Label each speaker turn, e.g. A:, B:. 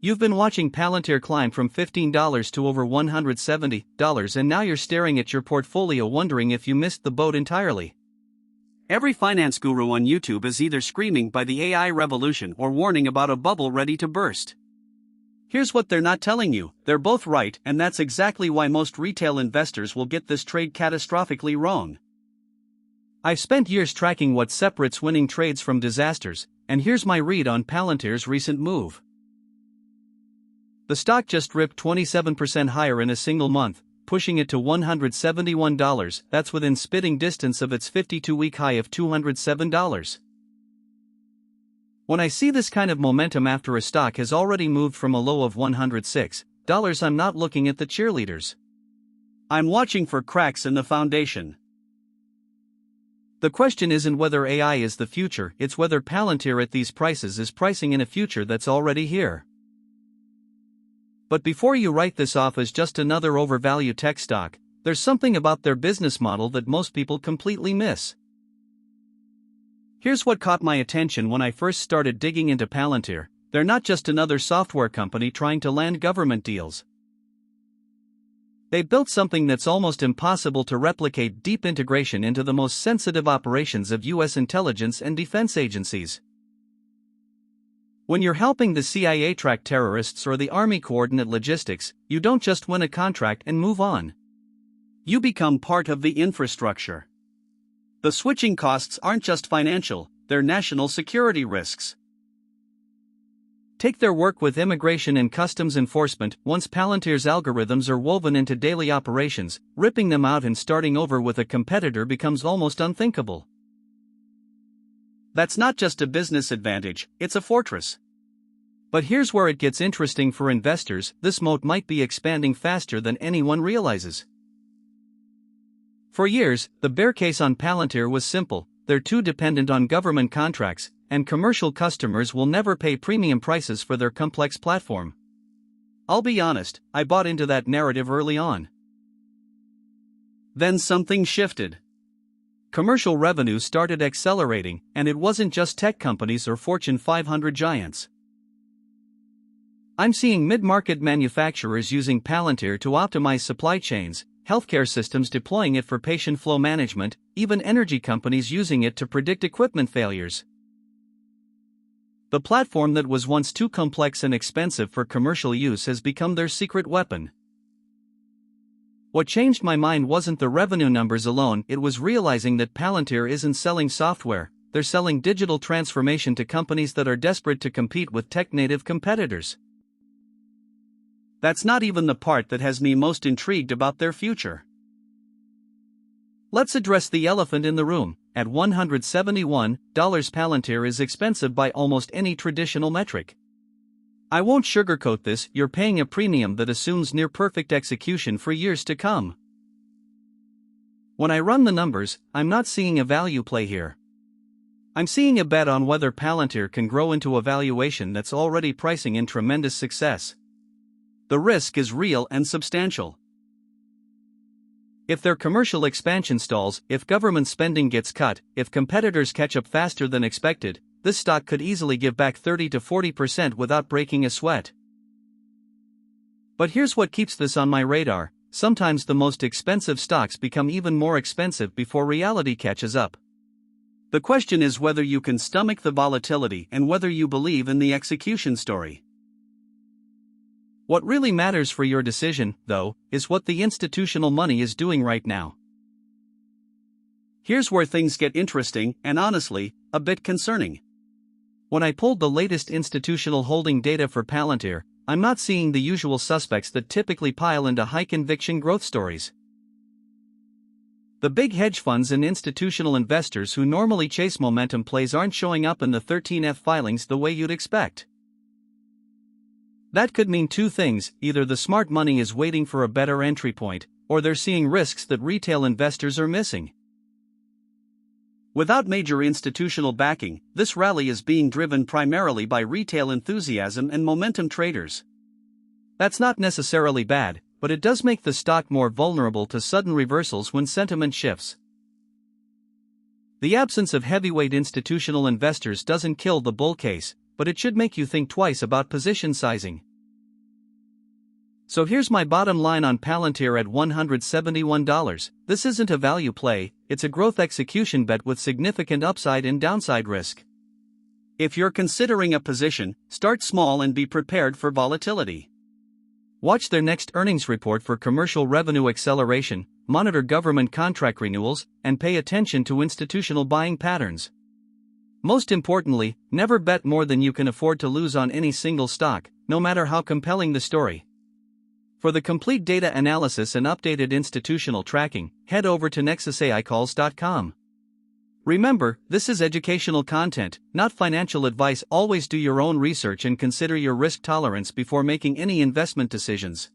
A: You've been watching Palantir climb from $15 to over $170, and now you're staring at your portfolio wondering if you missed the boat entirely. Every finance guru on YouTube is either screaming by the AI revolution or warning about a bubble ready to burst. Here's what they're not telling you: they're both right, and that's exactly why most retail investors will get this trade catastrophically wrong. I've spent years tracking what separates winning trades from disasters, and here's my read on Palantir's recent move. The stock just ripped 27% higher in a single month, pushing it to $171, that's within spitting distance of its 52-week high of $207. When I see this kind of momentum after a stock has already moved from a low of $106, I'm not looking at the cheerleaders. I'm watching for cracks in the foundation. The question isn't whether AI is the future, it's whether Palantir at these prices is pricing in a future that's already here. But before you write this off as just another overvalued tech stock, there's something about their business model that most people completely miss. Here's what caught my attention when I first started digging into Palantir: they're not just another software company trying to land government deals. They built something that's almost impossible to replicate: deep integration into the most sensitive operations of U.S. intelligence and defense agencies. When you're helping the CIA track terrorists or the Army coordinate logistics, you don't just win a contract and move on. You become part of the infrastructure. The switching costs aren't just financial, they're national security risks. Take their work with immigration and customs enforcement. Once Palantir's algorithms are woven into daily operations, ripping them out and starting over with a competitor becomes almost unthinkable. That's not just a business advantage, it's a fortress. But here's where it gets interesting for investors: this moat might be expanding faster than anyone realizes. For years, the bear case on Palantir was simple: they're too dependent on government contracts, and commercial customers will never pay premium prices for their complex platform. I'll be honest, I bought into that narrative early on. Then something shifted. Commercial revenue started accelerating, and it wasn't just tech companies or Fortune 500 giants. I'm seeing mid-market manufacturers using Palantir to optimize supply chains, healthcare systems deploying it for patient flow management, even energy companies using it to predict equipment failures. The platform that was once too complex and expensive for commercial use has become their secret weapon. What changed my mind wasn't the revenue numbers alone, it was realizing that Palantir isn't selling software, they're selling digital transformation to companies that are desperate to compete with tech-native competitors. That's not even the part that has me most intrigued about their future. Let's address the elephant in the room. At $171, Palantir is expensive by almost any traditional metric. I won't sugarcoat this: you're paying a premium that assumes near-perfect execution for years to come. When I run the numbers, I'm not seeing a value play here. I'm seeing a bet on whether Palantir can grow into a valuation that's already pricing in tremendous success. The risk is real and substantial. If their commercial expansion stalls, if government spending gets cut, if competitors catch up faster than expected, this stock could easily give back 30 to 40% without breaking a sweat. But here's what keeps this on my radar: sometimes the most expensive stocks become even more expensive before reality catches up. The question is whether you can stomach the volatility and whether you believe in the execution story. What really matters for your decision, though, is what the institutional money is doing right now. Here's where things get interesting and, honestly, a bit concerning. When I pulled the latest institutional holding data for Palantir, I'm not seeing the usual suspects that typically pile into high-conviction growth stories. The big hedge funds and institutional investors who normally chase momentum plays aren't showing up in the 13F filings the way you'd expect. That could mean two things: either the smart money is waiting for a better entry point, or they're seeing risks that retail investors are missing. Without major institutional backing, this rally is being driven primarily by retail enthusiasm and momentum traders. That's not necessarily bad, but it does make the stock more vulnerable to sudden reversals when sentiment shifts. The absence of heavyweight institutional investors doesn't kill the bull case, but it should make you think twice about position sizing. So here's my bottom line on Palantir at $171. This isn't a value play, it's a growth execution bet with significant upside and downside risk. If you're considering a position, start small and be prepared for volatility. Watch their next earnings report for commercial revenue acceleration, monitor government contract renewals, and pay attention to institutional buying patterns. Most importantly, never bet more than you can afford to lose on any single stock, no matter how compelling the story. For the complete data analysis and updated institutional tracking, head over to nexusaicalls.com. Remember, this is educational content, not financial advice. Always do your own research and consider your risk tolerance before making any investment decisions.